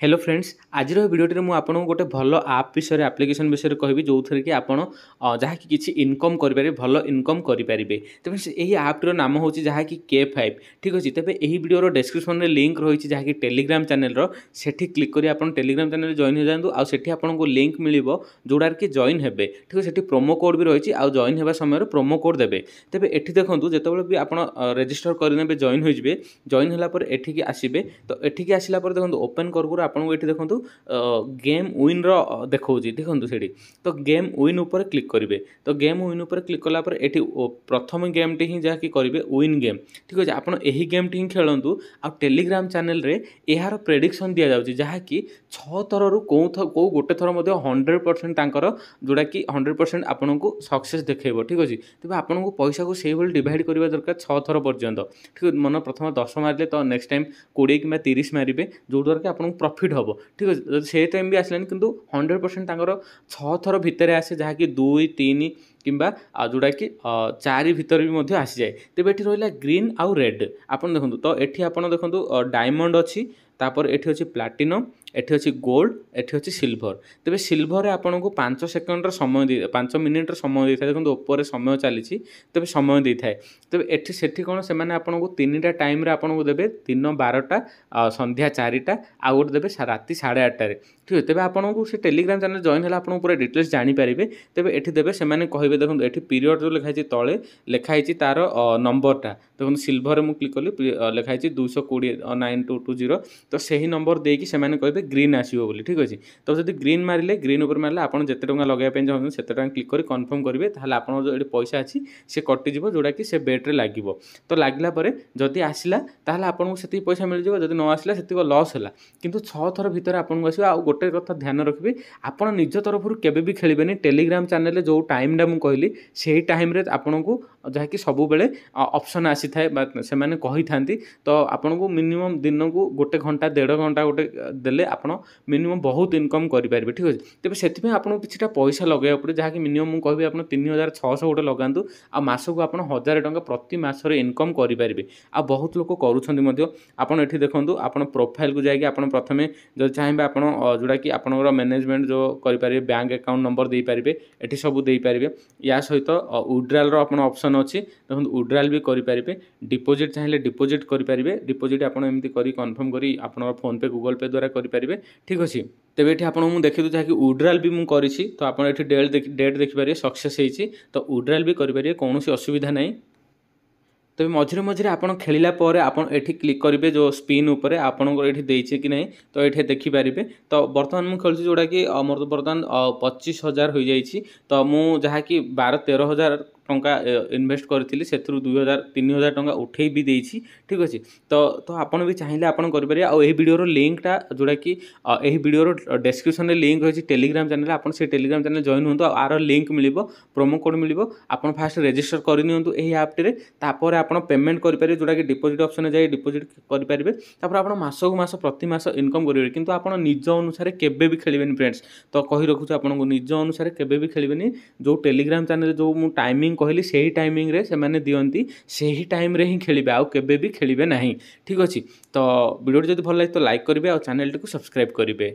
Hello friends आज भिडियोटे मुझे आपको गोटे भल आप विषय एप्लिकेशन विषय कहबी जो थी कि आप जहाँ कि किसी इनकम करेंगे भल इनकम करेंगे। तेज यही आप्टर नाम हूँ जहाँ कि K5 ठीक अच्छे। तेज यही वीडियो डिस्क्रिप्शन में लिंक रही जहाँ कि टेलीग्राम चैनल सेठी क्लिक करी आप टेलीग्राम चैनल जॉइन हो जातु आठी आपको लिंक मिल जोड़ा कि जॉइन हे ठीक है। सेठी प्रोमो कोड भी रही है जॉइन होगा समय प्रोमो कोड देते। तेज ये देखो जो भी आप रेजिस्टर करेंगे जॉइन हो जॉइन होगापर एठिकी आसबे तो एठिकी आसला देखो ओपन कर आपको ये देखो गेम विन देखा देखो से तो गेम विन उपर क्लिक करेंगे। तो गेम विन उपर क्लिक कलापर ये प्रथम गेम टी जहाँ कि करेंगे विन गेम ठीक अच्छे। आप गेम टी खेलतु आ टेलीग्राम चैनल रे यार प्रेडिक्शन दि जाऊँगी जहाँ कि 6 थरु कौ गोटे थर 100% जोड़ा कि 100% आपको सक्सेस देखो ठीक अच्छे। तेज आपको पैसा को से डिवाइड करवा दरकार 6 थर पर्यंत ठीक मन प्रथम 10 मारे तो नेक्स्ट टाइम 20 कि 30 मारे जो द्वारा कि आपको प्रॉफिट हम ठीक अच्छे। से टाइम भी आसलानी किंतु 100% 6 थर भितर आसे जहाँ कि 2 3 किंबा जोड़ा कि 4 भितर भी आसी जाए। तेज ये रहा ग्रीन आउ रेड आप देखो तो ये आप देखो डायमंड अच्छी तापर एठी अच्छी प्लाटिनम एठी अच्छी गोल्ड एठी अच्छी सिल्वर। तेज सिल्वर आपको 5 सेकेंड समय 5 मिनिट समय दे था देखो ऊपर समय चली तेज समय दे था। तेज एठी सेठी कौन से आपको 3टा टाइम आपको देवे दिन 12टा संध्या 4टा आउ गोटे देवे राति 8:30 ठीक है। तेज आपको से टेलीग्राम चैनल जॉइन है आपको पूरा डिटेल्स जानीपारे। तेज ये देवे से कहे देखो ये पीरियड जो लिखाई तले लिखाई तार नंबरटा देखो सिल्वर में क्लिक कली लिखाई 220 9220 तो सही नंबर देकी से कहे ग्रीन आसो बोली ठीक अच्छे। तो जब ग्रीन मारे ग्रीन उपर मारे आप जिते टाँग लगाइए चाहते से क्लिक कर कन्फर्म करेंगे ताहले आप जो पैसा अच्छी से कटिज जोड़ा कि से बेट्रे लगे तो लगला जदि आसला ताहले आपको से पैसा मिल जाए जब न आसला से लॉस है किंतु 6 थर भितर आपको आसो। आ गोटे कथा ध्यान रखिए आप निज तरफ केवे भी खेलें टेलीग्राम चैनल जो टाइमटा मुझे कहली से टाइम आपको जहाँकि सब बेले ऑप्शन आसी थाए से कही था तो आपको मिनिमम दिन को 1 घंटा 1.5 घंटा गोटे देले आप मिनिमम बहुत इनकम करेंगे ठीक अच्छे। तेज से आपको किसी पैसा लगे पड़े जहाँकि मिनिमम मुझे कहि आप 3600 गोटे लगातु आ मासक आप 1000 टଙ୍କା प्रति मासरे इनकम करेंगे। आ बहुत लोग करुँच आप देखो आप प्रोफाइल को जाकि आप प्रथम जो चाहिए आप जोड़ा कि आप मैनेजमेंट जो करेंगे बैंक अकाउंट नंबर दे पारे ये सब दे पारे या सहित विड्रॉल ऑप्शन अच्छी देखो विड्रॉल भी करेंगे। डिपोजिट चाहिए डिपोजिट करेंगे डिपोजिट आप एमती कर कन्फर्म करी आप फोन पे गूगल पे द्वारा करेंगे ठीक अच्छे। तेज ये आपको मुझे देखी जहाँकि विड्रॉल भी मुझे करी तो आप डेट देखिपारे सक्सेस होती तो विड्रॉल भी करेंगे कौन असुविधा नहीं। तो मझे मझे आप खेलला आप क्लिक करेंगे जो स्पिन उपर आपंकर ये देचे कि नहीं तो ये देखिपारे। तो बर्तमान मुझे खेलुँ जोड़ा कि मोर बर्तमान 25,000 हो जाइए तो मुझे जहाँ कि 12-13,000 टंका इन्वेस्ट करी से 2,000-3,000 टंका उठे भी देती ठीक अच्छे। तो आपन भी चाहिए आप करेंगे। आई वीडियो लिंकटा जोड़ा कि यही वीडियो डिस्क्रिप्शन में लिंक रही टेलीग्राम चैनल आप टेलीग्राम चैनल जॉइन हूँ आर लिंक मिल प्रोमो कोड मिल आप फास्ट रेजिस्टर करनी यही आप्टे तापर आप पेमेंट करेंगे जोड़ा कि डिपोजिट ऑप्शन जाए डिपोजिट करेंगे तापर आप मासक मास प्रति मास इनकम करेंगे किंतु आप निज अनुसार केवे भी खेलें फ्रेंड्स। तो कही रखुच्छे आपको निज अनुसार केवे भी खेलें जो टेलीग्राम चैनल जो मुझे टाइमिंग कहली से टाइमिंग रे से माने दियंती से टाइम रे ही खेलिबे आउ केबे भी खेलिबे नहीं ठीक अछि। तो वीडियो जदि भल लागे तो लाइक करेंगे और चैनल को सब्सक्राइब करेंगे।